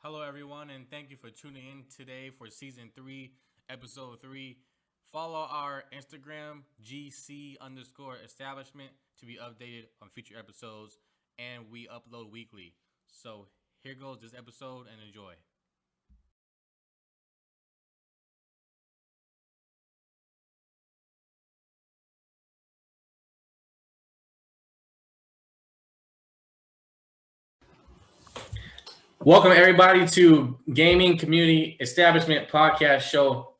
Hello, everyone, and thank you for tuning in today for season 3, episode 3. Follow our Instagram, GC underscore establishment, to be updated on future episodes, and we upload weekly. So here goes this episode and enjoy. Welcome, everybody, to Gaming Community Establishment Podcast Show,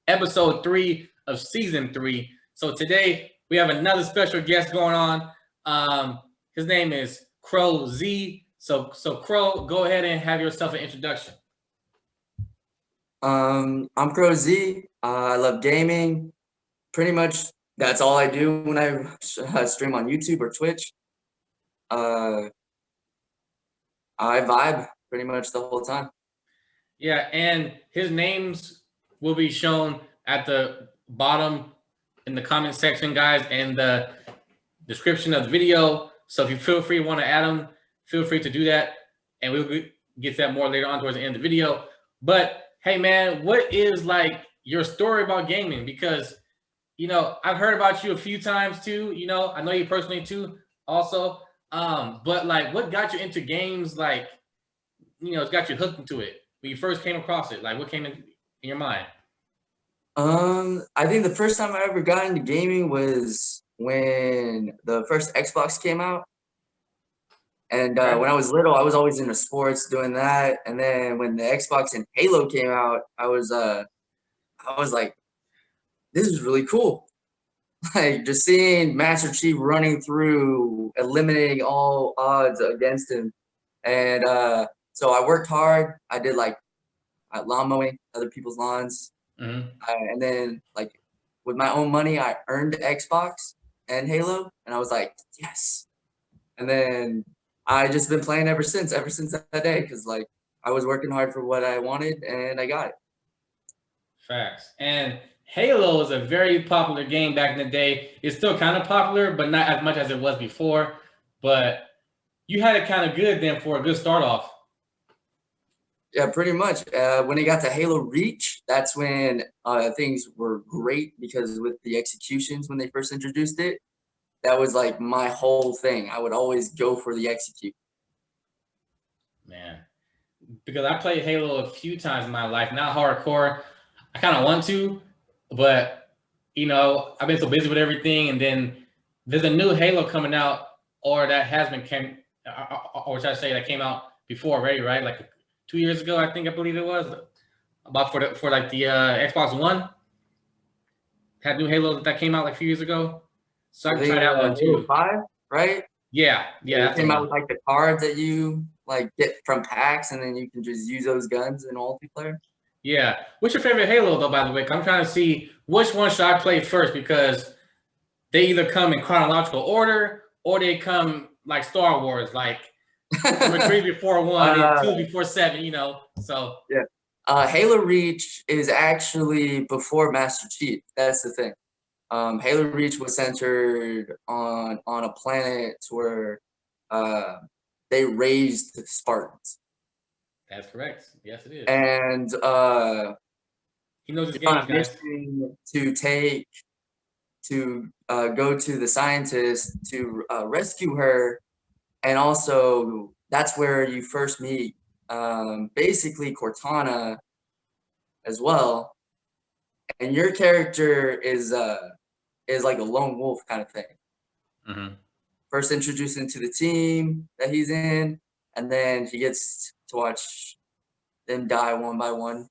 episode 3 of season 3. So today we have another special guest going on. His name is Crow Z. So Crow, go ahead and have yourself an introduction. I'm Crow Z. I love gaming. Pretty much that's all I do when I stream on YouTube or Twitch. I vibe pretty much the whole time. Yeah, and his names will be shown at the bottom in the comment section, guys, and the description of the video. So if you feel free want to add them, feel free to do that, and we'll get that more later on towards the end of the video. But hey, man, what is like your story about gaming? Because I've heard about you a few times too. I know you personally too, also. But like, what got you into games? Like, it's got you hooked into it when you first came across it. Like, what came in your mind? I think the first time I ever got into gaming was when the first Xbox came out. And when I was little, I was always into sports, doing that. And then when the Xbox and Halo came out, I was like, this is really cool. Like just seeing Master Chief running through, eliminating all odds against him. And so I worked hard. I did like lawn mowing, other people's lawns. Mm-hmm. And then like with my own money, I earned Xbox and Halo. And I was like, yes. And then I just been playing ever since that day. Cause like I was working hard for what I wanted and I got it. Facts. And Halo is a very popular game back in the day. It's still kind of popular, but not as much as it was before. But you had it kind of good then for a good start off. Yeah, pretty much. When it got to Halo Reach, that's when things were great because with the executions when they first introduced it, that was like my whole thing. I would always go for the execute. Man, because I played Halo a few times in my life, not hardcore. I kind of want to, but I've been so busy with everything, and then there's a new Halo coming out, or that has been or should I say that came out before already, right? Like 2 years ago, I believe it was, about for the Xbox One. Had new Halo that came out like a few years ago, so I can try that one too. 5, right? Yeah, it came out with like the cards that you like get from packs, and then you can just use those guns in multiplayer. Yeah. What's your favorite Halo, though, by the way? I'm trying to see which one should I play first, because they either come in chronological order or they come like Star Wars, like number 3 before 1 and 2 before 7, so. Yeah. Halo Reach is actually before Master Chief. That's the thing. Halo Reach was centered on a planet where they raised the Spartans. That's correct. Yes, it is. And he knows his games, guys. To go to the scientist to rescue her, and also that's where you first meet basically Cortana as well. And your character is like a lone wolf kind of thing. Mm-hmm. First introduced into the team that he's in, and then he gets to watch them die one by one,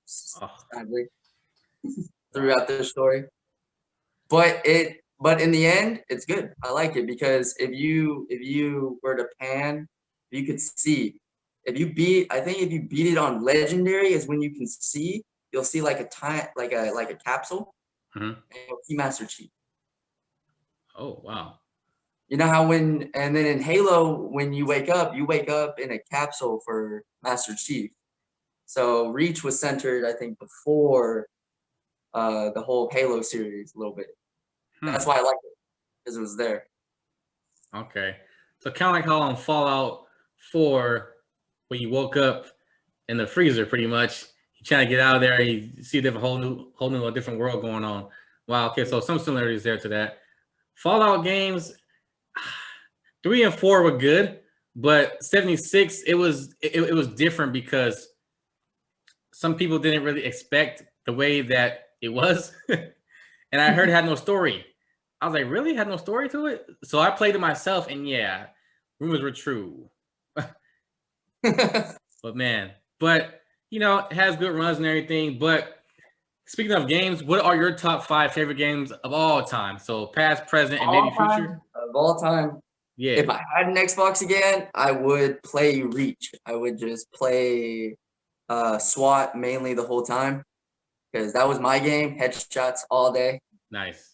sadly, throughout their story. But in the end, it's good. I like it because if you were to pan, you could see. If you beat it on legendary is when you can see. You'll see like a capsule. Mm-hmm. And you'll see Master Chief. Oh wow! You know how and then in Halo, when you wake up in a capsule for Master Chief. So Reach was centered, I think, before the whole Halo series a little bit. That's why I like it, because it was there. Okay, so kind of like how on Fallout 4, when you woke up in the freezer, pretty much. You trying to get out of there, and you see a whole new, a different world going on. Wow. Okay, so some similarities there to that. Fallout games, 3 and 4 were good, but 76 it was different because some people didn't really expect the way that it was, and I heard it had no story. I was like, really? Had no story to it? So I played it myself, and yeah, rumors were true. But man, it has good runs and everything. But speaking of games, what are your top 5 favorite games of all time? So past, present, and maybe future? Of all time. Yeah. If I had an Xbox again, I would play Reach. I would just play SWAT mainly the whole time because that was my game. Headshots all day. Nice.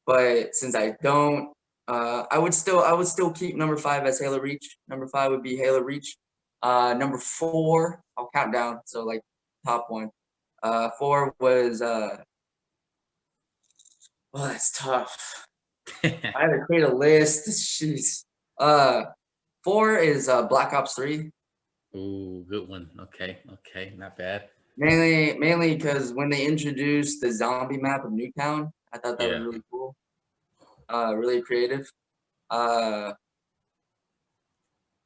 But since I don't, I would still keep number 5 as Halo Reach. Number 5 would be Halo Reach. Number 4, I'll count down. So like top 1. 4 was that's tough. I had to create a list. Jeez. 4 is Black Ops 3. Ooh, good one. Okay, not bad. Mainly because when they introduced the zombie map of Newtown, I thought that was really cool. Really creative.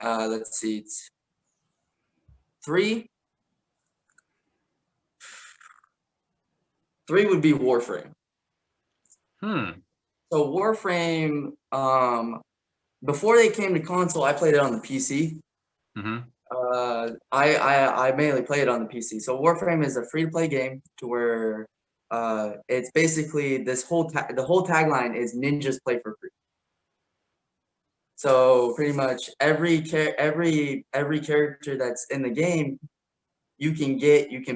Let's see. 3 would be Warframe. So Warframe, before they came to console, I played it on the PC. I mainly played it on the PC. So Warframe is a free-to-play game to where it's basically the whole tagline is ninjas play for free. So pretty much every character that's in the game, you can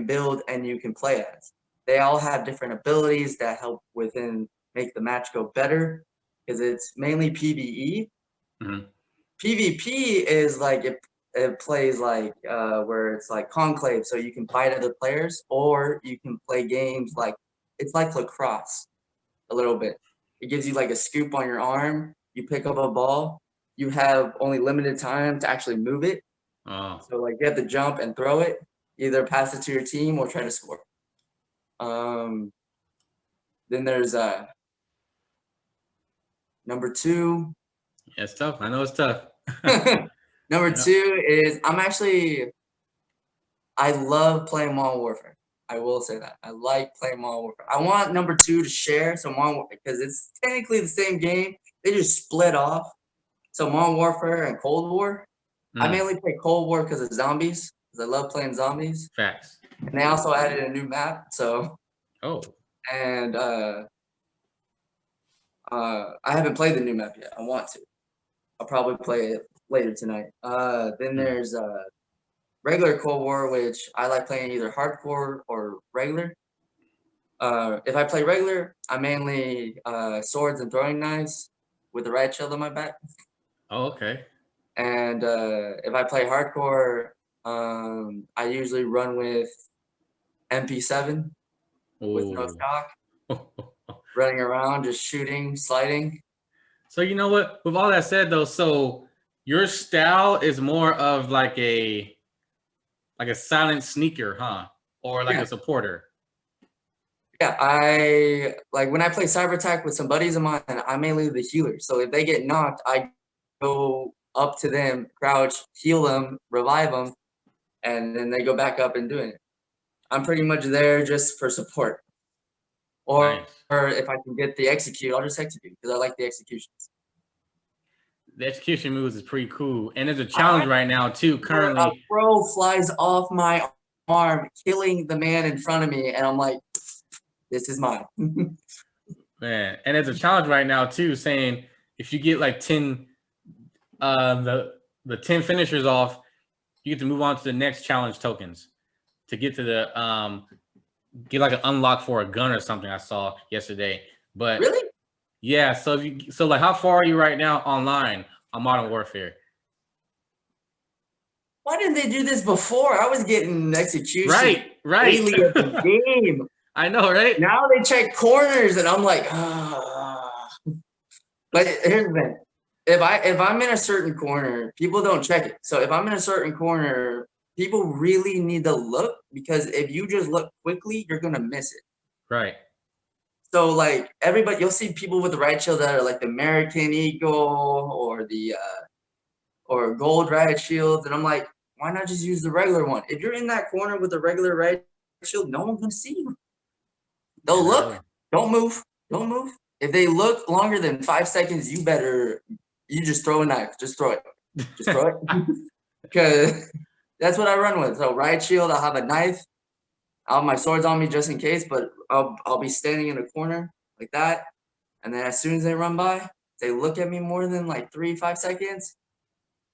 build, and you can play as. They all have different abilities that help make the match go better because it's mainly PvE. PvP is like it plays like where it's like conclave, so you can fight other players, or you can play games like it's like lacrosse a little bit. It gives you like a scoop on your arm. You pick up a ball. You have only limited time to actually move it. So like you have to jump and throw it, either pass it to your team or try to score. Then there's number 2. Yeah, it's tough. I know it's tough. Number 2 is I love playing Modern Warfare. I will say that. I like playing Modern Warfare. I want number 2 to share some Modern Warfare because it's technically the same game. They just split off. So Modern Warfare and Cold War. I mainly play Cold War because of zombies, because I love playing zombies. Facts. And they also added a new map, so. And I haven't played the new map yet. I want to. I'll probably play it later tonight. Then there's regular Cold War, which I like playing either hardcore or regular. If I play regular, I mainly swords and throwing knives with the riot shield on my back. Oh, okay. And if I play hardcore, I usually run with MP7 with no stock, running around, just shooting, sliding. So you know what? With all that said, though, so your style is more of like a silent sneaker, huh? Or like a supporter. Yeah, I like when I play Cyber Attack with some buddies of mine, I'm mainly the healer. So if they get knocked, I go up to them, crouch, heal them, revive them, and then they go back up and doing it. I'm pretty much there just for support. Or if I can get the execute, I'll just execute because I like the executions. The execution moves is pretty cool. And there's a challenge right now, too, currently. A crow flies off my arm, killing the man in front of me, and I'm like, this is mine. Man, and there's a challenge right now, too, saying if you get like 10, the 10 finishers off, you get to move on to the next challenge tokens to get to the get like an unlock for a gun or something I saw yesterday. But really? Yeah, so like how far are you right now online on Modern Warfare? Why didn't they do this before? I was getting execution right daily of the game. I know, right? Now they check corners and I'm like, But here's the thing. if I'm in a certain corner, people don't check it. So if I'm in a certain corner, people really need to look, because if you just look quickly, you're gonna miss it. Right. So like everybody, you'll see people with the right shield that are like the American Eagle or the or gold right shield, and I'm like, why not just use the regular one? If you're in that corner with the regular right shield, no one's gonna see you. They'll Yeah, look, really. don't move, don't move. If they look longer than 5 seconds, you just throw a knife, just throw it, just throw it, because that's what I run with. So right shield, I'll have a knife, I'll have my swords on me just in case, but I'll be standing in a corner like that, and then as soon as they run by, if they look at me more than like 3-5 seconds,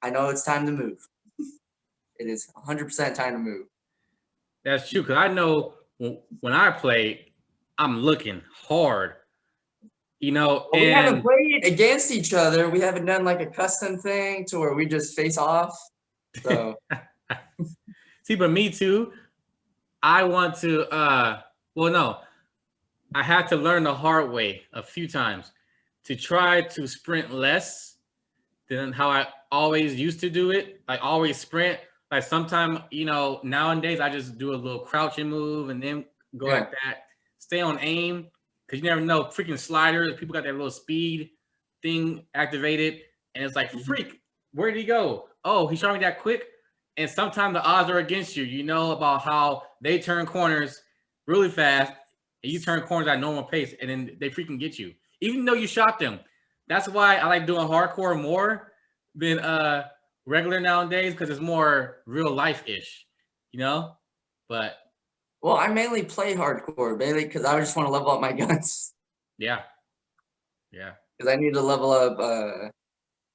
I know it's time to move. It is 100% time to move. That's true, because I know when I play, I'm looking hard, Well, we haven't and played against each other. We haven't done like a custom thing to where we just face off. So see, but me too. I want to well, no, I had to learn the hard way a few times to try to sprint less than how I always used to do it. Like always sprint. Like sometimes, nowadays I just do a little crouching move and then go yeah. like that. Stay on aim, because you never know. Freaking sliders, people got that little speed thing activated, and it's like, freak, where did he go? Oh, he shot me that quick. And sometimes the odds are against you. You know about how they turn corners really fast, and you turn corners at normal pace, and then they freaking get you, even though you shot them. That's why I like doing hardcore more than regular nowadays, because it's more real life-ish, But Well, I mainly play hardcore, mainly because I just want to level up my guns. yeah. Because I need to level up.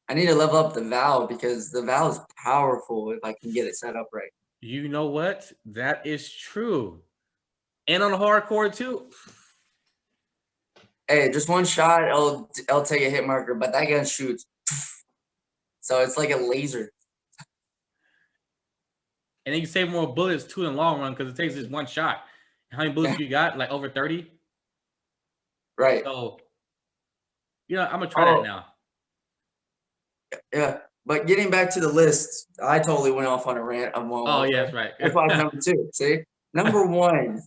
I need to level up the Valve, because the Valve is powerful if I can get it set up right. You know what? That is true. And on the hardcore too. Hey, just one shot, it'll take a hit marker, but that gun shoots. So it's like a laser. And then you save more bullets too in the long run, because it takes just one shot. How many bullets you got? Like over 30? Right. So, I'm gonna try that Oh, now. yeah. But getting back to the list, I totally went off on a rant. Oh, yeah, that's right. That's why number 2. See, number 1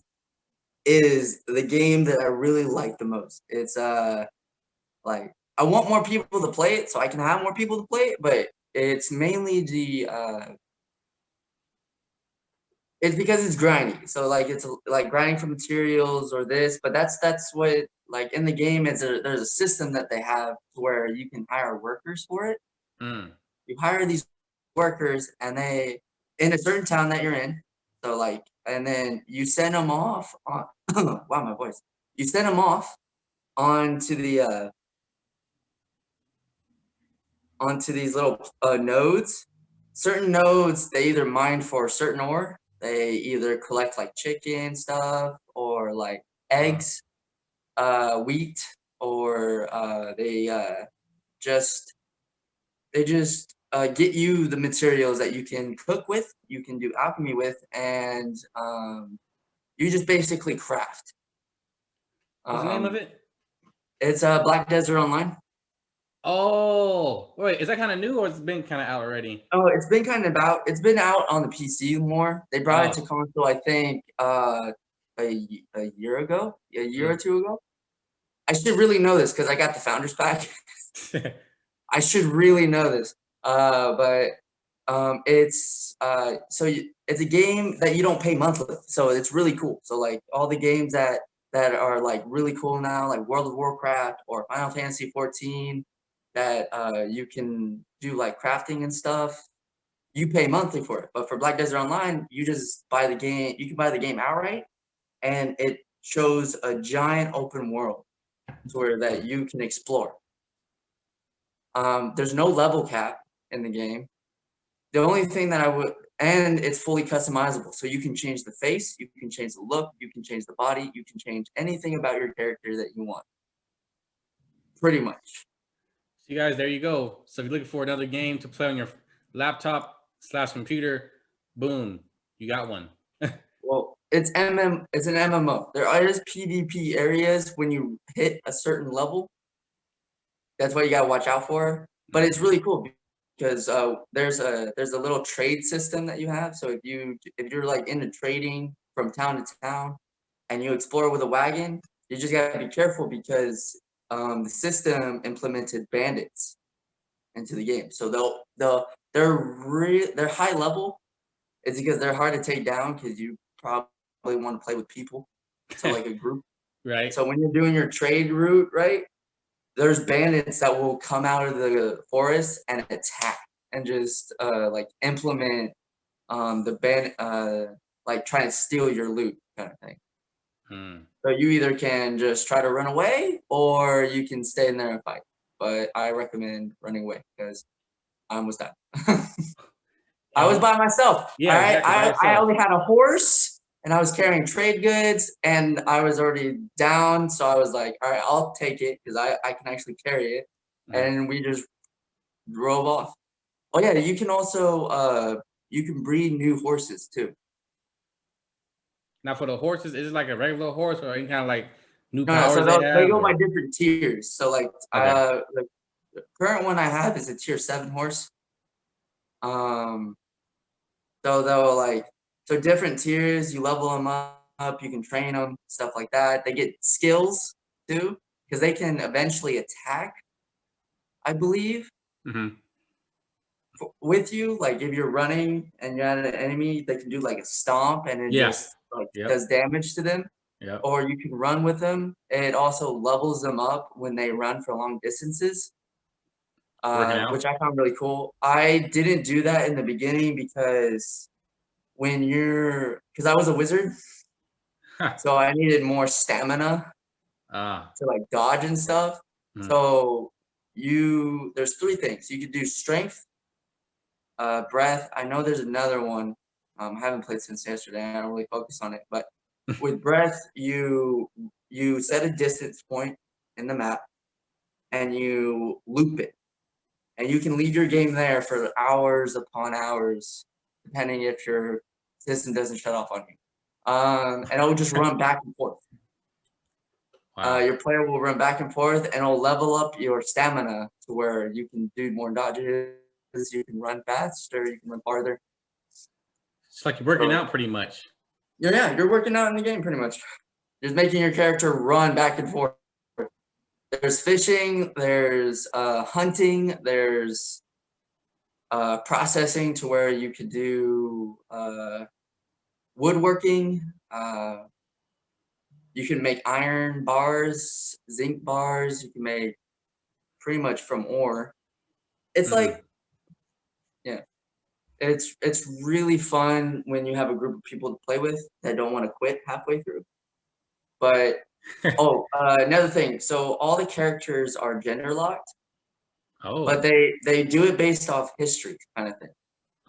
is the game that I really like the most. It's like, I want more people to play it so I can have more people to play it, but it's mainly it's because it's grindy. So like it's like grinding for materials or this, but that's what, like, in the game there's a system that they have where you can hire workers for it. You hire these workers, and they in a certain town that you're in. So like, and then you send them off on wow, my voice. You send them off onto onto these little nodes. Certain nodes, they either mine for certain ore. They either collect like chicken stuff or like eggs, wheat, or just get you the materials that you can cook with, you can do alchemy with, and you just basically craft. What's the name of it? It's Black Desert Online. Oh, wait, is that kind of new, or it's been kind of out already? Oh, it's been out on the PC more. They brought it to console, I think, a year ago, a year or two ago. I should really know this because I got the Founders Pack. I should really know this. But it's it's a game that you don't pay monthly, so it's really cool. So like all the games that are like really cool now, like World of Warcraft or Final Fantasy 14, that you can do like crafting and stuff, you pay monthly for it. But for Black Desert Online, you just buy the game. You can buy the game outright, and it shows a giant open world where that you can explore. There's no level cap in the game. The only thing that and it's fully customizable. So you can change the face, you can change the look, you can change the body, you can change anything about your character that you want. Pretty much. So you guys, there you go. So if you're looking for another game to play on your laptop/computer, boom, you got one. Well, it's an MMO. There is PvP areas when you hit a certain level. That's what you gotta watch out for. but it's really cool because there's a little trade system that you have. So if you're like into trading from town to town, and you explore with a wagon, you just gotta be careful because the system implemented bandits into the game. So they're high level. It's because they're hard to take down because you probably want to play with people, so like a group. Right. So when you're doing your trade route, right, there's bandits that will come out of the forest and attack and just like implement the like trying to steal your loot kind of thing. So you either can just try to run away or you can stay in there and fight. But I recommend running away because I almost died. I was by myself. Yeah, all right. exactly, by I yourself. only had a horse and I was carrying trade goods and I was already down. So I was like, all right, I'll take it because I can actually carry it. And we just drove off. Oh yeah, you can also you can breed new horses too. Now for the horses, is it like a regular horse or any kind of like new No, powers so they they have? go by different tiers. So like Okay. the current one I have is a tier 7 horse. So they'll like so different tiers, you level them up, you can train them, stuff like that. They get skills too, because they can eventually attack, I believe, with you. Like if you're running and you're at an enemy, they can do like a stomp and it Yeah. just like Yep. does damage to them. Yep. Or you can run with them. It also levels them up when they run for long distances, which I found really cool. I didn't do that in the beginning because because I was a wizard, so I needed more stamina to like dodge and stuff. So there's 3 things. You could do strength, breath. I know there's another one. I haven't played since yesterday. I don't really focus on it, but with breath, you set a distance point in the map and you loop it. And you can leave your game there for hours upon hours, depending if your system doesn't shut off on you. And it'll just run back and forth. Wow. Your player will run back and forth and it'll level up your stamina to where you can do more dodges, you can run faster, you can run farther. It's like you're working out pretty much. Yeah, you're working out in the game pretty much. Just making your character run back and forth. There's fishing, there's hunting, there's processing to where you could do woodworking. You can make iron bars, zinc bars. You can make pretty much from ore. It's like, yeah, it's really fun when you have a group of people to play with that don't want to quit halfway through. But another thing. So all the characters are gender locked. Oh. But they do it based off history kind of thing.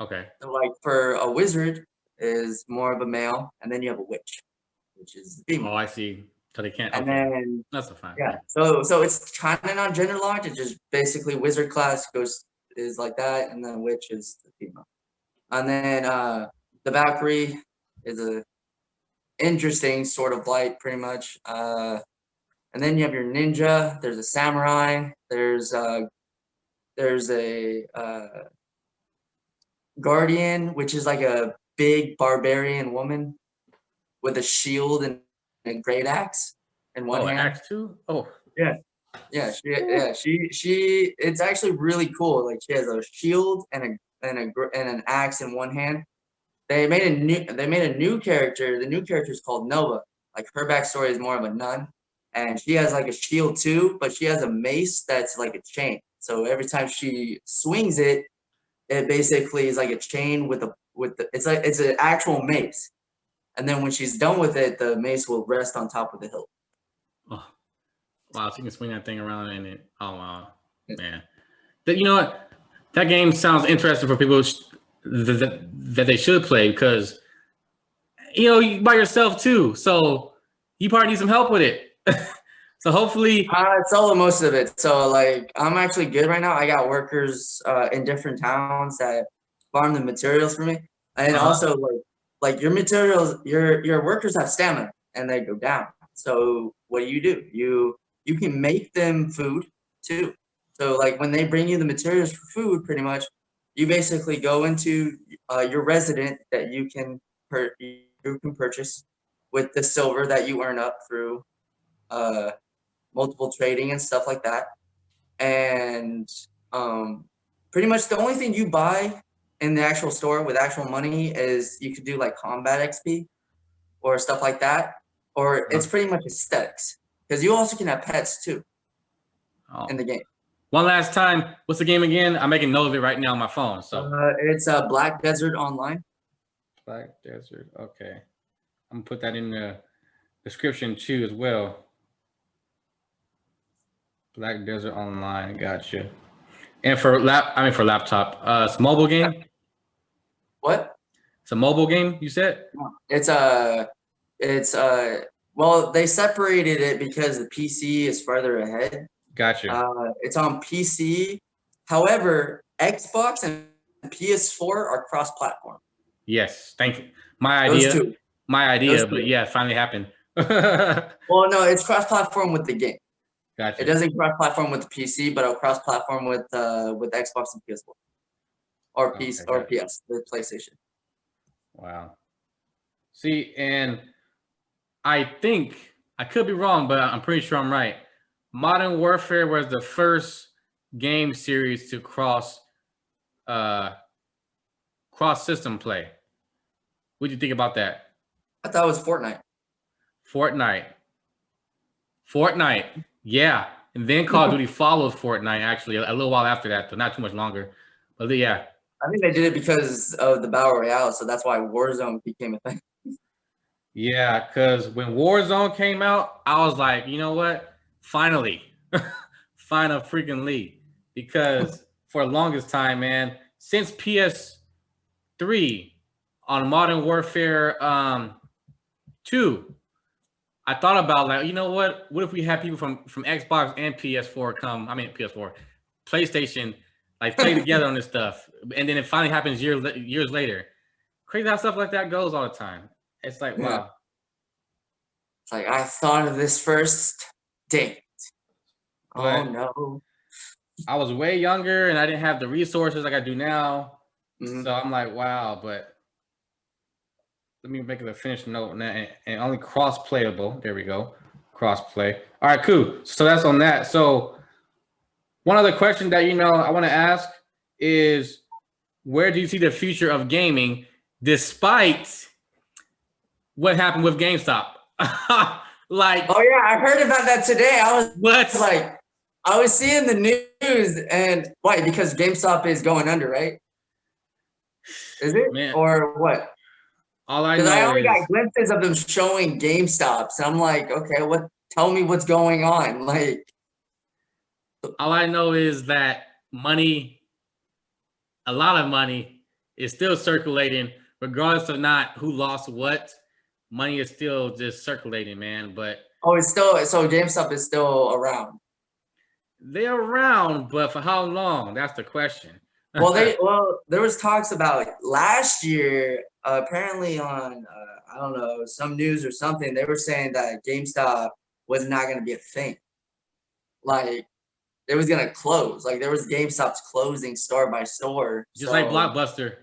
Okay. So like for a wizard is more of a male, and then you have a witch, which is the female. Oh, I see. So they can't. And okay. then That's a fine. Yeah. So it's kind of not gender locked. It's just basically wizard class is like that, and then witch is the female. And then the Valkyrie is a interesting sort of light, pretty much. And then you have your ninja. There's a samurai. There's a guardian, which is like a big barbarian woman with a shield and a great axe in one hand. Axe too? Oh. Yeah. She. It's actually really cool. Like she has a shield and an axe in one hand. They made a new character. The new character is called Nova. Like her backstory is more of a nun, and she has like a shield too, but she has a mace that's like a chain. So every time she swings it, it basically is like a chain with it's an actual mace. And then when she's done with it, the mace will rest on top of the hilt. Oh. Wow, so you can swing that thing around and it. Oh wow, man! You know what? That game sounds interesting for people that they should play because you by yourself too, so you probably need some help with it. So hopefully, solo most of it. So like, I'm actually good right now. I got workers in different towns that farm the materials for me, and also like your materials, your workers have stamina and they go down. So what do? You can make them food too. So like when they bring you the materials for food, pretty much, you basically go into your resident that you can purchase with the silver that you earn up through multiple trading and stuff like that. And pretty much the only thing you buy in the actual store with actual money is you could do like combat XP or stuff like that, or it's pretty much aesthetics because you also can have pets too in the game. One last time, what's the game again? I'm making note of it right now on my phone. So it's Black Desert Online. Black Desert. Okay, I'm gonna put that in the description too as well. Black Desert Online. Gotcha. And for laptop, it's a mobile game. What? It's a mobile game. You said? Well, they separated it because the PC is further ahead. Gotcha. It's on PC. However, Xbox and PS4 are cross-platform. Yes, thank you. My idea, but yeah, it finally happened. Well, no, it's cross-platform with the game. Gotcha. It doesn't cross-platform with the PC, but it'll cross-platform with Xbox and PS4, or PS, the PlayStation. Wow. See, and I think I could be wrong, but I'm pretty sure I'm right. Modern Warfare was the first game series to cross system play. What do you think about that? I thought it was Fortnite. Fortnite. Yeah. And then Call of Duty followed Fortnite actually a little while after that, but not too much longer. But yeah. I think they did it because of the Battle Royale, so that's why Warzone became a thing. Yeah, because when Warzone came out, I was like, you know what? Finally. Final freaking league. Because for the longest time, man, since PS3 on Modern Warfare 2, I thought about like, you know what? What if we had people from Xbox and PlayStation, like play together on this stuff, and then it finally happens years later. Crazy how stuff like that goes all the time. It's like, wow. It's like I thought of this first date. But oh no. I was way younger and I didn't have the resources like I do now. Mm-hmm. So I'm like, wow, but let me make it a finished note now, and only cross-playable. There we go. Cross-play. All right, cool. So that's on that. So one other question that, I want to ask is, where do you see the future of gaming despite what happened with GameStop? Like, oh yeah, I heard about that today. I was seeing the news, and why? Because GameStop is going under, right? Is it? Man, or what? All I know because I only got glimpses of them showing GameStops. I'm like, okay, what? Tell me what's going on. Like, all I know is that money, a lot of money, is still circulating, regardless of not who lost what. Money is still just circulating, man. But it's still, so GameStop is still around. They're around, but for how long? That's the question. Well, there was talks about last year. Apparently, on I don't know, some news or something, they were saying that GameStop was not going to be a thing. Like, it was going to close. Like, there was GameStop's closing store by store. Just like Blockbuster.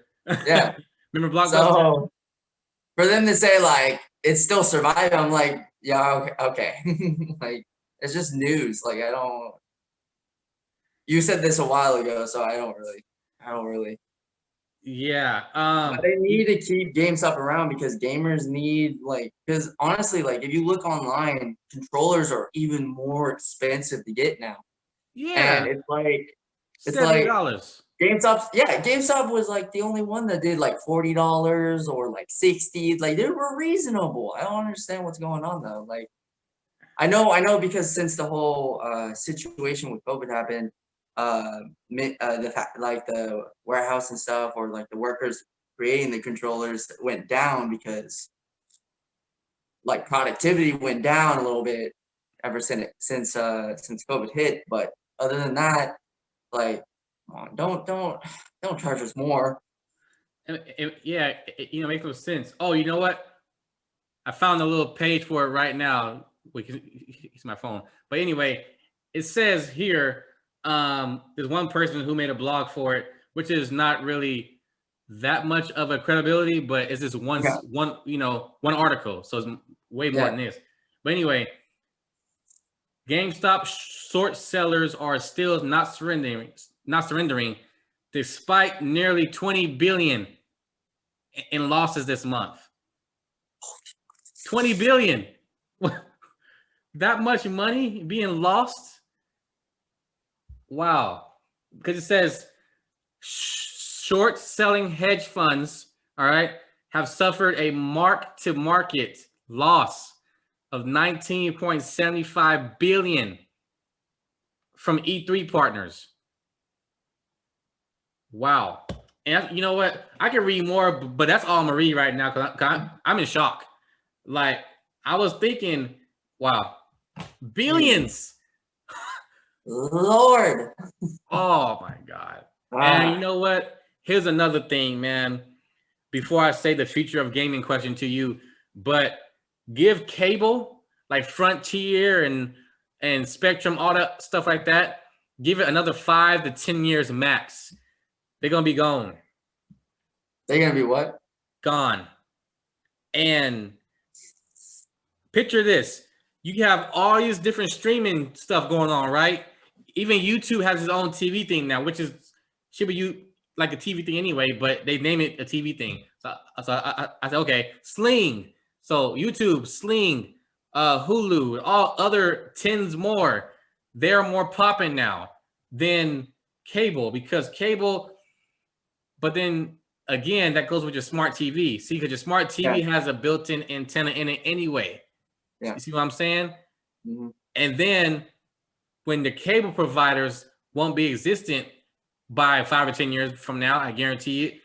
Yeah. Remember Blockbuster? So for them to say like it's still surviving, I'm like, yeah, okay. Like, it's just news. Like, I don't. You said this a while ago, so I don't really. Yeah. But they need to keep GameStop around because gamers need, like, because honestly, like, if you look online, controllers are even more expensive to get now. Yeah. And it's like $70. GameStop was like the only one that did like $40 or like $60. Like, they were reasonable. I don't understand what's going on though. Like, I know because since the whole situation with COVID happened, the fact, like, the warehouse and stuff, or like the workers creating the controllers went down because like productivity went down a little bit ever since COVID hit. But other than that, like, don't charge us more. It makes no sense. Oh, you know what? I found a little page for it right now. Wait, it's my phone. But anyway, it says here, there's one person who made a blog for it, which is not really that much of a credibility, but it's just one article, so it's way more than this. But anyway, GameStop short sellers are still not surrendering, despite nearly 20 billion in losses this month. 20 billion. That much money being lost? Wow. Because it says short selling hedge funds, all right, have suffered a mark-to-market loss of 19.75 billion from E3 partners. Wow. And you know what? I can read more, but that's all I'm gonna read right now because I'm in shock. Like, I was thinking, wow, billions. Lord. Oh my God. And you know what? Here's another thing, man. Before I say the future of gaming question to you, but give cable, like Frontier and Spectrum, all that stuff like that, give it another 5 to 10 years max. They're gonna be gone. They're gonna be what? Gone. And picture this. You have all these different streaming stuff going on, right? Even YouTube has its own TV thing now, which should be like a TV thing anyway, but they name it a TV thing. So I said, okay, Sling. So YouTube, Sling, Hulu, all other tens more. They're more popping now than cable, because cable, but then again, that goes with your smart TV. See, because your smart TV has a built-in antenna in it anyway. Yeah. You see what I'm saying? Mm-hmm. And then when the cable providers won't be existent by 5 or 10 years from now, I guarantee it,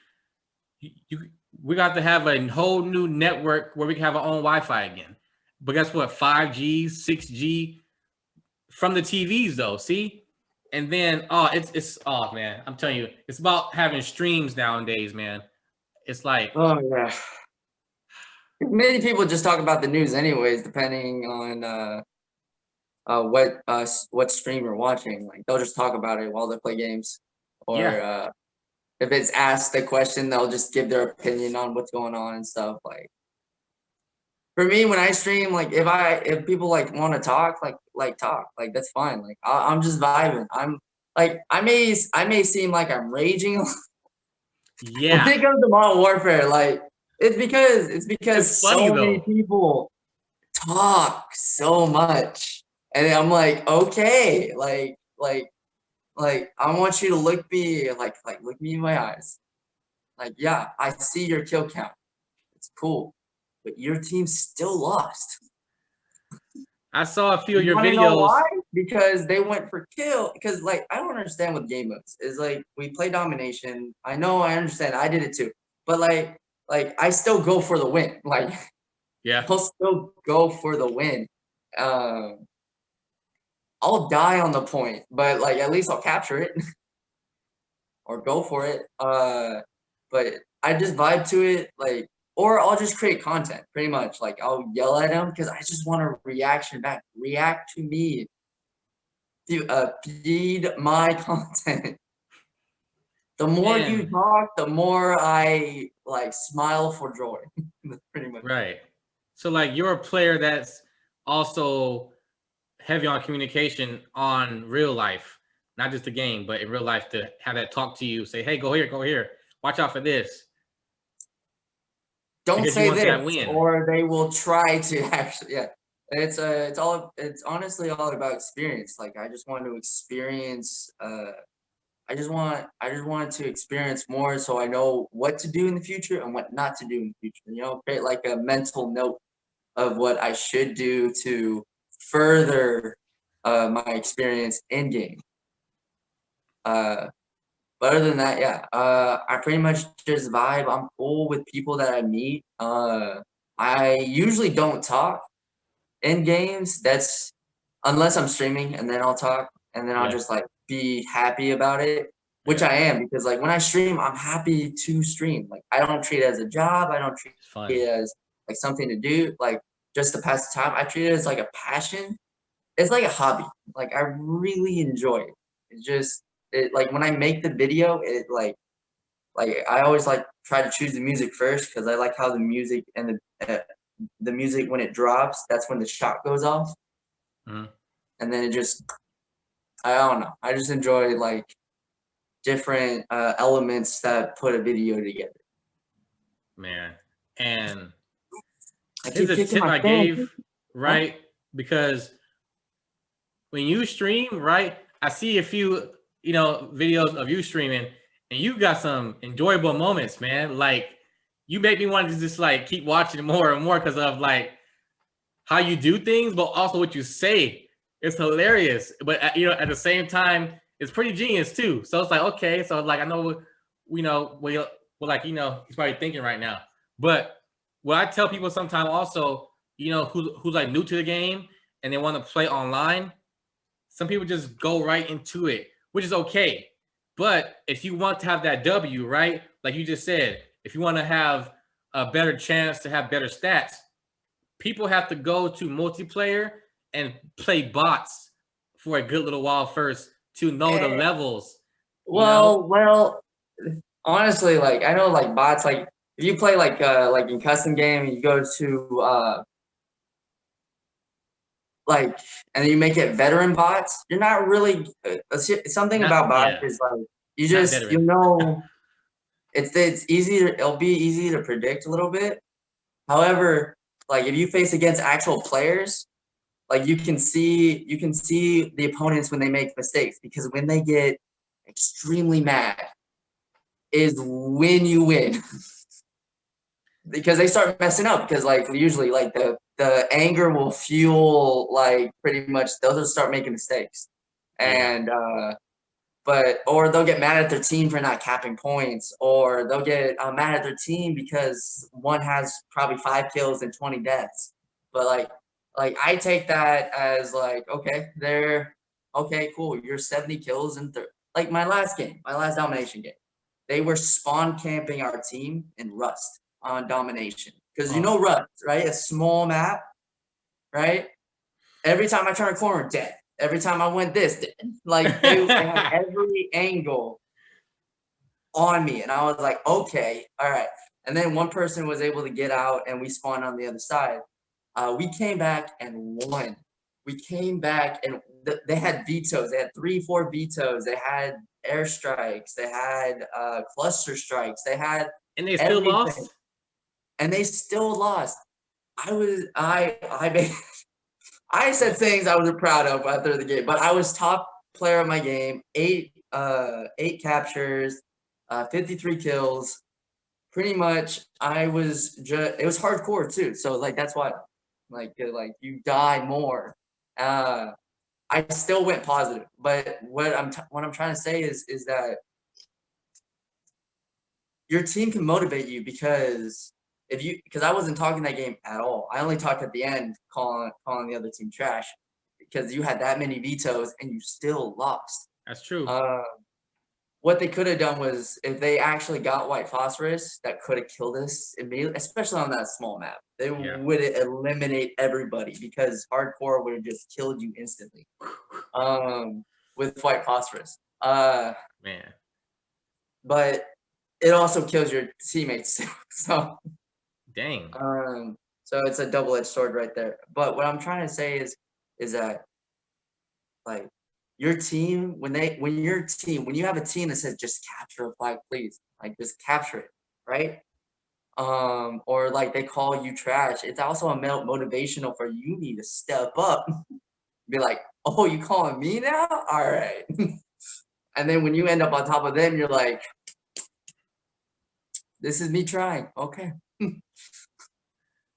we got to have a whole new network where we can have our own Wi-Fi again. But guess what? 5G, 6G from the TVs though. See? And then it's man, I'm telling you, it's about having streams nowadays, man. It's like, oh yeah. Many people just talk about the news anyways, depending on what stream you're watching. Like, they'll just talk about it while they play games, or if it's asked a question, they'll just give their opinion on what's going on and stuff. Like, for me, when I stream, like, if people like want to talk, like talk, like, that's fine. Like, I'm just vibing. I'm like, I may seem like I'm raging. Yeah. When it comes to Modern Warfare, like, it's because funny, so many people talk so much, and I'm like, okay, like I want you to look me look me in my eyes. Like, yeah, I see your kill count. It's cool, but your team still lost. I saw a few of your wanna videos. know why? Because they went for kill. Because, like, I don't understand with game modes. It's like, we play domination. I know, I understand. I did it too. But like I still go for the win. Like, yeah, I'll still go for the win. I'll die on the point, but like, at least I'll capture it or go for it. But I just vibe to it, like, or I'll just create content, pretty much. Like, I'll yell at them because I just want a reaction back. React to me. Feed my content. The more you talk, the more I like smile for joy. Pretty much. Right. So, like, you're a player that's also heavy on communication on real life, not just the game, but in real life, to have that talk to you, say, hey, go here, watch out for this. Don't say this, or they will try to actually. Yeah, it's honestly all about experience. Like, I just want to experience. I just wanted to experience more, so I know what to do in the future and what not to do in the future. You know, create like a mental note of what I should do to further my experience in game. But other than that, yeah, I pretty much just vibe. I'm cool with people that I meet. I usually don't talk in games. That's unless I'm streaming, and then I'll talk, and then I'll just like be happy about it, which I am, because like when I stream, I'm happy to stream. Like, I don't treat it as a job. I don't treat it as like something to do, like just to pass the time. I treat it as like a passion. It's like a hobby. Like, I really enjoy it. Like when I make the video, it like I always like try to choose the music first because I like how the music and the music when it drops, that's when the shot goes off, Mm-hmm. and then it just I don't know. I just enjoy like different elements that put a video together. Man, and I here's keep a kicking tip my I fan. gave, right? Because when you stream, right, I see a few, videos of you streaming, and you got some enjoyable moments, man. Like you make me want to just like keep watching more and more because of like how you do things, but also what you say. It's hilarious, but at the same time, it's pretty genius too. So it's like, okay, so like I know, well, like he's probably thinking right now. But what I tell people sometimes also, who's like new to the game and they want to play online, some people just go right into it, which is okay. But if you want to have that W, right, like you just said, if you want to have a better chance to have better stats, people have to go to multiplayer and play bots for a good little while first to know the levels. Well, honestly, like I know like bots, like if you play like in custom game, you go to like and you make it veteran bots, you're not really something about bots is like you just it's it'll be easy to predict a little bit. However, like if you face against actual players, like you can see the opponents when they make mistakes because when they get extremely mad is when you win. Because they start messing up because like usually like the anger will fuel like pretty much they'll just start making mistakes. And or they'll get mad at their team for not capping points, or they'll get mad at their team because one has probably 5 kills and 20 deaths. But like I take that as like, okay, cool. You're 70 kills and like my last domination game, they were spawn camping our team in Rust on domination because Rust, right? A small map, right? Every time I turn a corner, dead. Every time I went this, like they had every angle on me, and I was like, okay, all right. And then one person was able to get out, and we spawned on the other side. We came back and won. We came back, and they had vetoes. They had 3-4 vetoes. They had airstrikes. They had cluster strikes. They had and they still lost. And they still lost. I said things I was proud of after the game, but I was top player of my game, 8 captures, 53 kills. Pretty much, it was hardcore too. So like that's why, like you die more. I still went positive, but what I'm trying to say is that your team can motivate you because I wasn't talking that game at all. I only talked at the end calling the other team trash because you had that many vetoes and you still lost. That's true. What they could have done was if they actually got white phosphorus, that could have killed us immediately, especially on that small map. They would eliminate everybody because hardcore would have just killed you instantly. With white phosphorus. Man. But it also kills your teammates too. So dang. So it's a double-edged sword right there. But what I'm trying to say is that like your team, when you have a team that says just capture a flag, please, like just capture it, right? Or like they call you trash. It's also a motivational for you need to step up, be like, oh, you calling me now? All right. And then when you end up on top of them, you're like, this is me trying. Okay.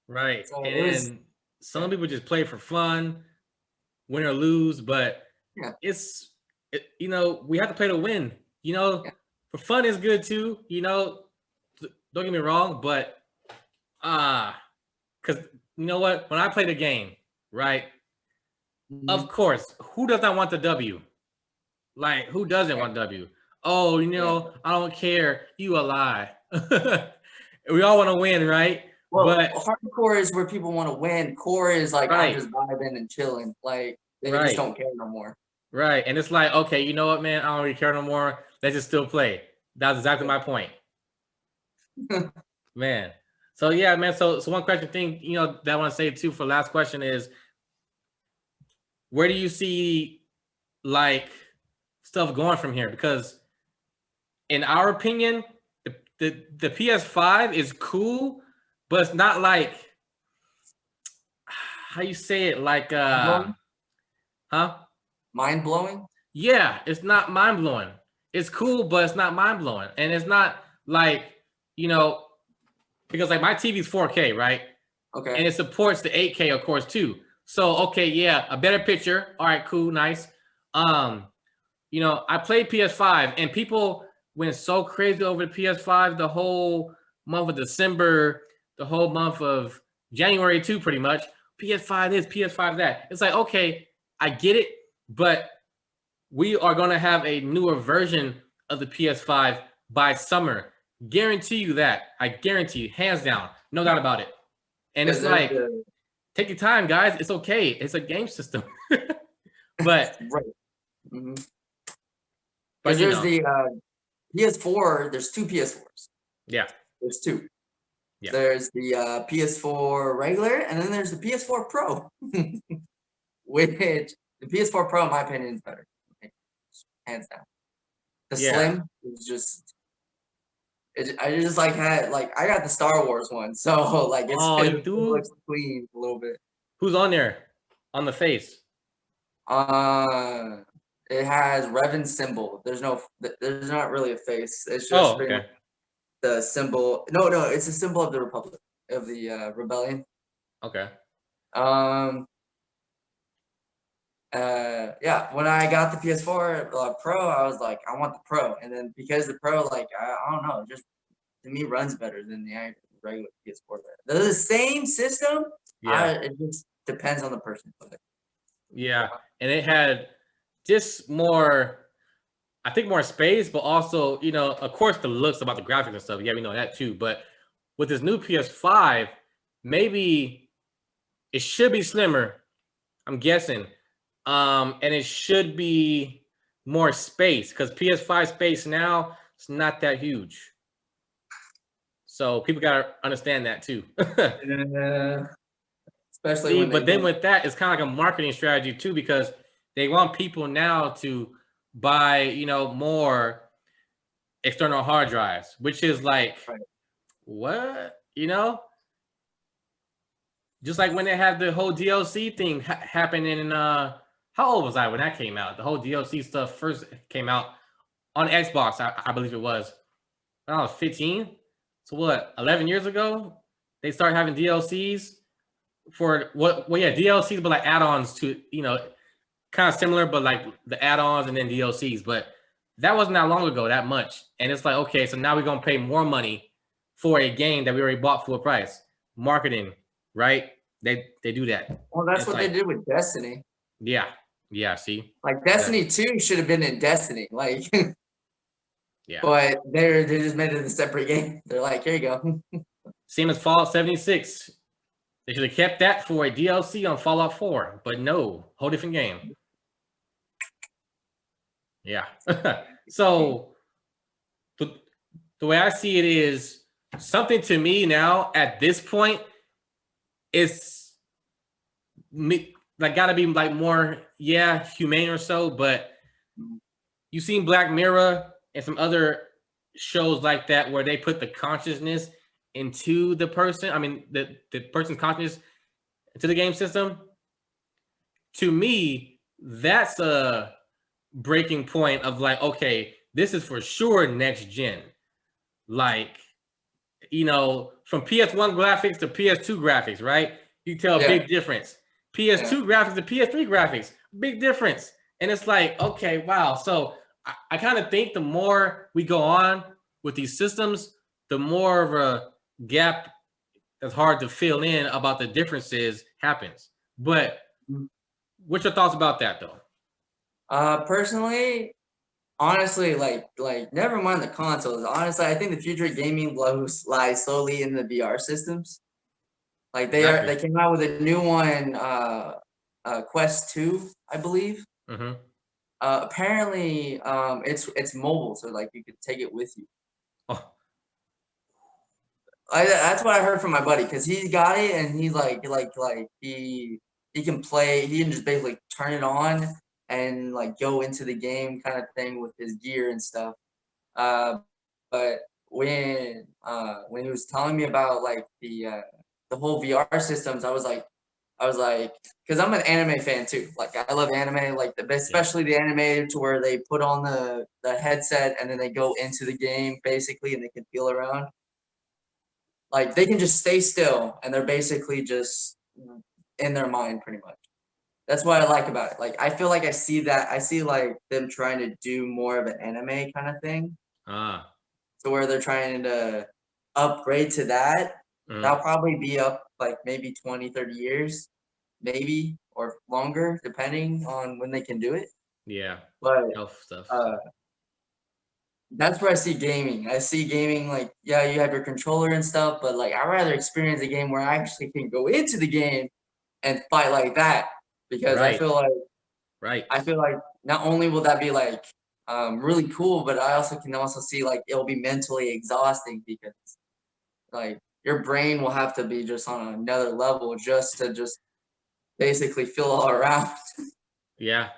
Right. So and some people just play for fun, win or lose, but we have to play to win. For fun is good too. Don't get me wrong, but because you know what? When I play the game, right? Mm-hmm. Of course, who does not want the W? Like, who doesn't want W? Oh, I don't care. You a lie. We all want to win, right? Well, but hardcore is where people want to win. Core is like I'm just vibing and chilling. Like they just don't care no more. Right. And it's like, okay, you know what, man? I don't really care no more. Let's just still play. That's exactly my point. Man. So yeah, man. So one question thing, that I want to say too for last question is, where do you see like stuff going from here? Because in our opinion, the PS5 is cool, but it's not like, how you say it, like huh? Mind blowing. Yeah, it's not mind blowing. It's cool, but it's not mind blowing, and it's not like, you know because like my TV's 4K, right? Okay. And it supports the 8K, of course, too. So okay, yeah, a better picture. All right, cool, nice. I played PS5, and people went so crazy over the PS5 the whole month of December, the whole month of January too, pretty much. PS5 this, PS5 that. It's like, okay, I get it, but we are going to have a newer version of the PS5 by summer. Guarantee you that. I guarantee you, hands down, no doubt about it. And it's like, take your time, guys. It's okay. It's a game system. But right. Mm-hmm. But there's the PS4. There's two PS4s. Yeah. There's two. Yeah. There's the PS4 regular, and then there's the PS4 Pro. Which the PS4 Pro, in my opinion, is better. Hands down. The Slim is just. I just like I got the Star Wars one, so like it looks clean a little bit. Who's on there? On the face? It has Revan's symbol. There's not really a face. It's just the symbol. No, it's a symbol of the Republic, of the rebellion. Okay. Yeah, when I got the PS4 Pro, I was like, I want the Pro, and then because the Pro, like, I don't know, just to me runs better than the regular PS4. They're the same system. Yeah, it just depends on the person. Yeah, and it had just more, I think, more space, but also, of course, the looks about the graphics and stuff. Yeah, we know that too. But with this new PS5, maybe it should be slimmer, I'm guessing. And it should be more space, because PS5 space now, it's not that huge. So people gotta understand that too. Especially but then with that, it's kind of like a marketing strategy too, because they want people now to buy, more external hard drives, which is like, what? Just like when they had the whole DLC thing happening in how old was I when that came out? The whole DLC stuff first came out on Xbox, I believe it was. When I was 15. So what, 11 years ago? They started having DLCs for DLCs, but like add-ons to, kind of similar, but like the add-ons and then DLCs. But that wasn't that long ago, that much. And it's like, okay, so now we're going to pay more money for a game that we already bought full price. Marketing, right? They do that. Well, that's what they did with Destiny. Yeah, see? Like Destiny 2 should have been in Destiny. Like, yeah. But they just made it a separate game. They're like, here you go. Same as Fallout 76. They should have kept that for a DLC on Fallout 4, but no, whole different game. Yeah. So the way I see it is, something to me now at this point is like gotta be like more, humane or so, but you've seen Black Mirror and some other shows like that where they put the consciousness into the person. I mean, the person's consciousness into the game system. To me, that's a breaking point of like, okay, this is for sure next gen. Like, from PS1 graphics to PS2 graphics, right? You tell a big difference. PS2 graphics to PS3 graphics, big difference. And it's like, okay, wow. So I kind of think the more we go on with these systems, the more of a gap that's hard to fill in about the differences happens. But what's your thoughts about that, though? Personally, honestly, like never mind the consoles. Honestly, I think the future of gaming lies solely in the VR systems. Like they came out with a new one, Quest 2, I believe. Mm-hmm. Apparently, it's mobile, so like you could take it with you. Oh, That's what I heard from my buddy because he's got it and he's like he can play. He can just basically turn it on and like go into the game kind of thing with his gear and stuff. Uh, but when he was telling me about like the whole VR systems, I was like, because I'm an anime fan too. Like I love anime, like especially the animated to where they put on the headset and then they go into the game basically and they can feel around. Like they can just stay still and they're basically just in their mind pretty much. That's what I like about it. Like I feel like I see that. I see like them trying to do more of an anime kind of thing. ah, To where they're trying to upgrade to that. That'll probably be up like maybe 20, 30 years, maybe or longer, depending on when they can do it. yeah, But health stuff. that's where I see gaming. I see gaming like, yeah, you have your controller and stuff, but like I'd rather experience a game where I actually can go into the game and fight like that. Because Right, right. I feel like not only will that be like really cool, but I also can also see like it'll be mentally exhausting because like your brain will have to be just on another level just to just basically feel all around. Yeah,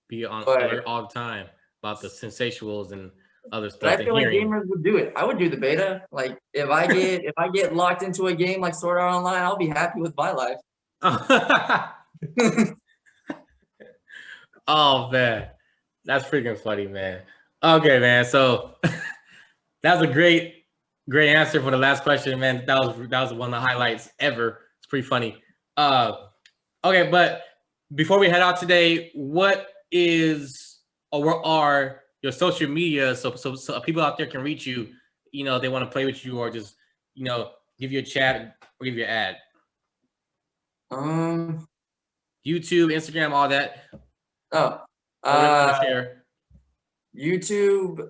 be on But alert all the time about the sensationals and other but stuff I and feel like hearing. gamers would do it. I would do the beta. Like if I get locked into a game like Sword Art Online, I'll be happy with my life. Oh man, that's freaking funny, man. Okay, man. So that was a great answer for the last question, man. That was one of the highlights ever. It's pretty funny. Uh, okay, but before we head out today, what is or what are your social media so people out there can reach you? You know, they want to play with you or just give you a chat or give you an ad. Um. YouTube, Instagram, all that. Oh. Whatever you want to share. YouTube.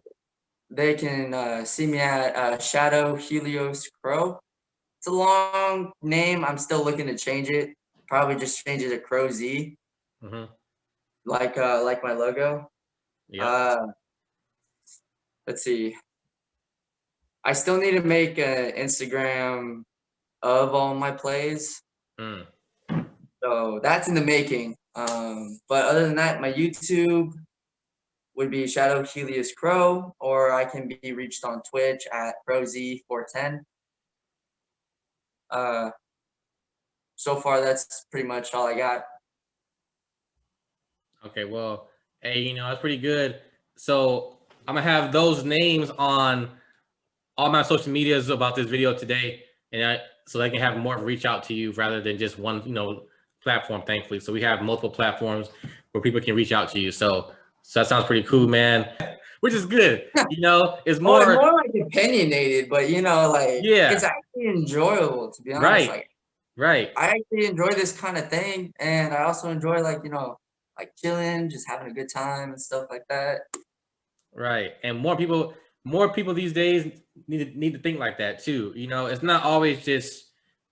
They can see me at ShadowHeliosCrow. It's a long name. I'm still looking to change it. Probably just change it to Crow Z, Mm-hmm. like my logo. Yep. Let's see. I still need to make an Instagram of all my plays. Mm. So that's in the making. But other than that, my YouTube would be Shadow Helios Crow, or I can be reached on Twitch at ProZ410. So far, that's pretty much all I got. Okay, well, hey, that's pretty good. So I'm gonna have those names on all my social medias about this video today, so they can have more reach out to you rather than just one, platform. Thankfully, so we have multiple platforms where people can reach out to you. So that sounds pretty cool, man. Which is good. It's Well, it's more. more like opinionated, but like Yeah. it's actually enjoyable to be honest. Right. Like Right. I actually enjoy this kind of thing, and I also enjoy like like chilling, just having a good time and stuff like that. Right. And more people these days need to think like that too. It's not always just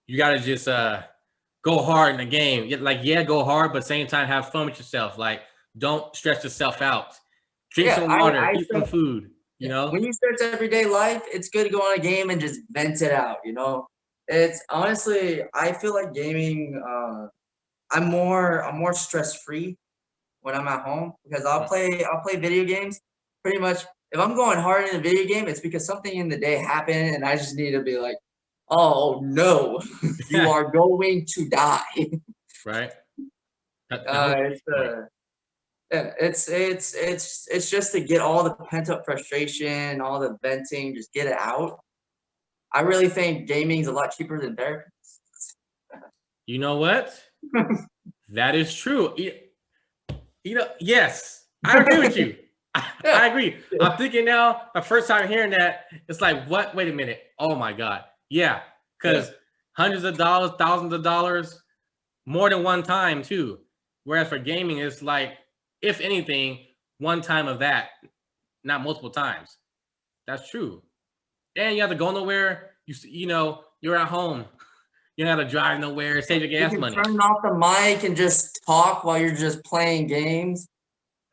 you gotta just go hard in the game. Like, yeah, go hard, but same time have fun with yourself. Like, don't stress yourself out. Drink Yeah, some water, I eat some food, when you stress everyday life, it's good to go on a game and just vent it out. It's honestly, I feel like gaming. I'm more stress free when I'm at home because I'll play video games pretty much. If I'm going hard in a video game, it's because something in the day happened and I just need to be like, oh no, you are going to die. right? It's yeah, it's just to get all the pent up frustration, all the venting, just get it out. I really think gaming is a lot cheaper than therapy. You know what? That is true. Yes, I agree with you. I agree. I'm thinking now, my first time hearing that, it's like, what? Wait a minute. Oh my God. Yeah. Because hundreds of dollars, thousands of dollars, more than one time too. Whereas for gaming, it's like, if anything, one time of that, not multiple times. That's true. And you have to go nowhere. You're at home. You don't have to drive nowhere. Save your You gas can money. turn off the mic and just talk while you're just playing games.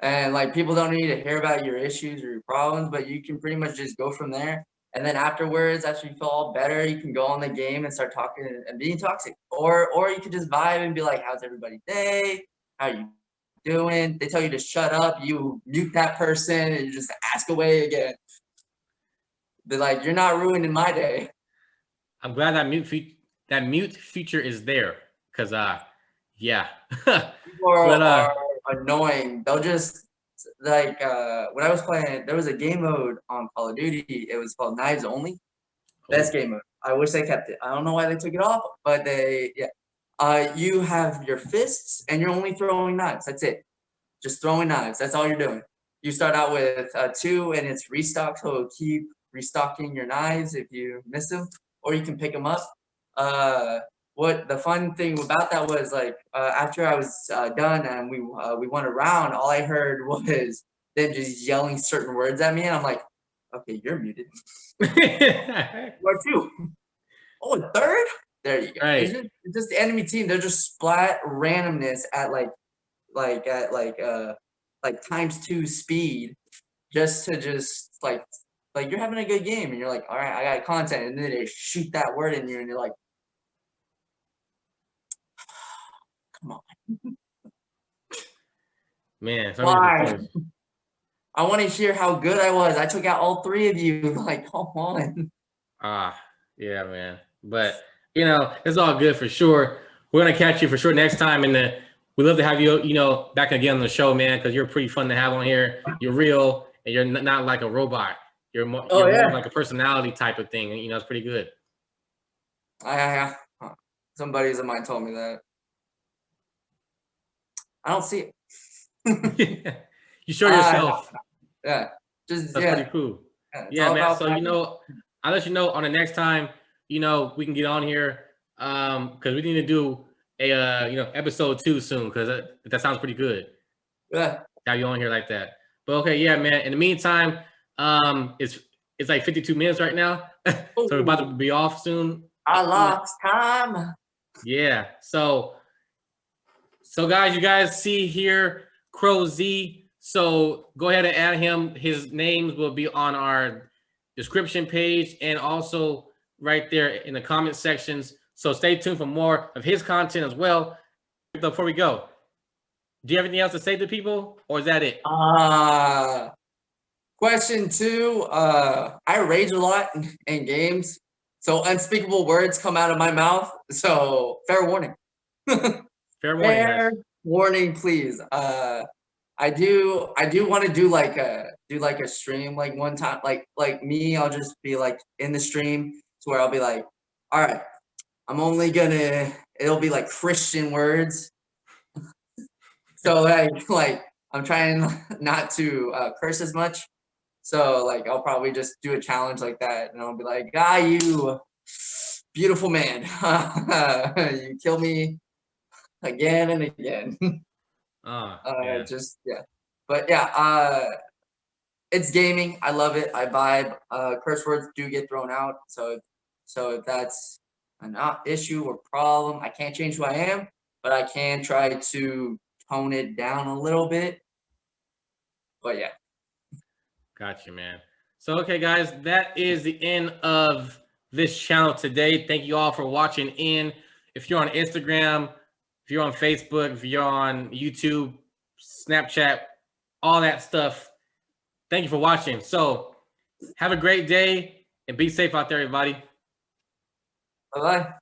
And like people don't need to hear about your issues or your problems, but you can pretty much just go from there. And then afterwards, after you feel all better, you can go on the game and start talking and being toxic. Or you could just vibe and be like, how's everybody's day? How you doing? They tell you to shut up, you mute that person and you just ask away again. Be like, you're not ruining my day. I'm glad that mute feature is there, because yeah. People are annoying. They'll just like when I was playing, there was a game mode on Call of Duty. It was called Knives Only. Best game mode. I wish they kept it. I don't know why they took it off, but you have your fists and you're only throwing knives. That's it. Just throwing knives. That's all you're doing. You start out with 2 and it's restock, so it'll keep restocking your knives if you miss them, or you can pick them up. What the fun thing about that was, like, after I was done and we went around, all I heard was them just yelling certain words at me, and I'm like, okay, you're muted. Or 2. Oh, a 3rd? There you go. Right. It's just the enemy team. They're just splat randomness at like ×2 speed, just like you're having a good game and you're like, all right, I got content, and then they shoot that word in you and you're like, come on, man. Why? I want to hear how good I was. I took out all 3 of you. Like, come on. Yeah, man. But you know, it's all good for sure. We're gonna catch you for sure next time, and we love to have you, back again on the show, man, because you're pretty fun to have on here. You're real, and you're not like a robot. You're more like a personality type of thing, and it's pretty good. Some buddies of mine told me that. I don't see it. You show yourself. Yeah. That's pretty cool. Yeah, man. So I'll let you know on the next time, we can get on here. Because we need to do a episode 2 soon, because that sounds pretty good. Yeah. Have you on here like that. But okay, yeah, man. In the meantime, it's like 52 minutes right now. So we're about to be off soon. I lost time. Yeah. So guys, you guys see here Crow Z. So go ahead and add him. His names will be on our description page and also right there in the comment sections. So stay tuned for more of his content as well. Before we go, do you have anything else to say to people, or is that it? Question 2. I rage a lot in games, so unspeakable words come out of my mouth. So fair warning. Fair warning, please. I do want to do like a stream like one time, like me. I'll just be like in the stream to where I'll be like, all right, I'm only gonna. It'll be like Christian words. So like I'm trying not to curse as much. So like I'll probably just do a challenge like that, and I'll be like, you beautiful man, you kill me again and again. Yeah. But yeah, it's gaming. I love it. I vibe. Curse words do get thrown out. So if that's an issue or problem, I can't change who I am, but I can try to tone it down a little bit. But yeah. Gotcha, man. So, okay, guys, that is the end of this channel today. Thank you all for watching in. If you're on Instagram, if you're on Facebook, if you're on YouTube, Snapchat, all that stuff, thank you for watching. So have a great day and be safe out there, everybody. Bye-bye.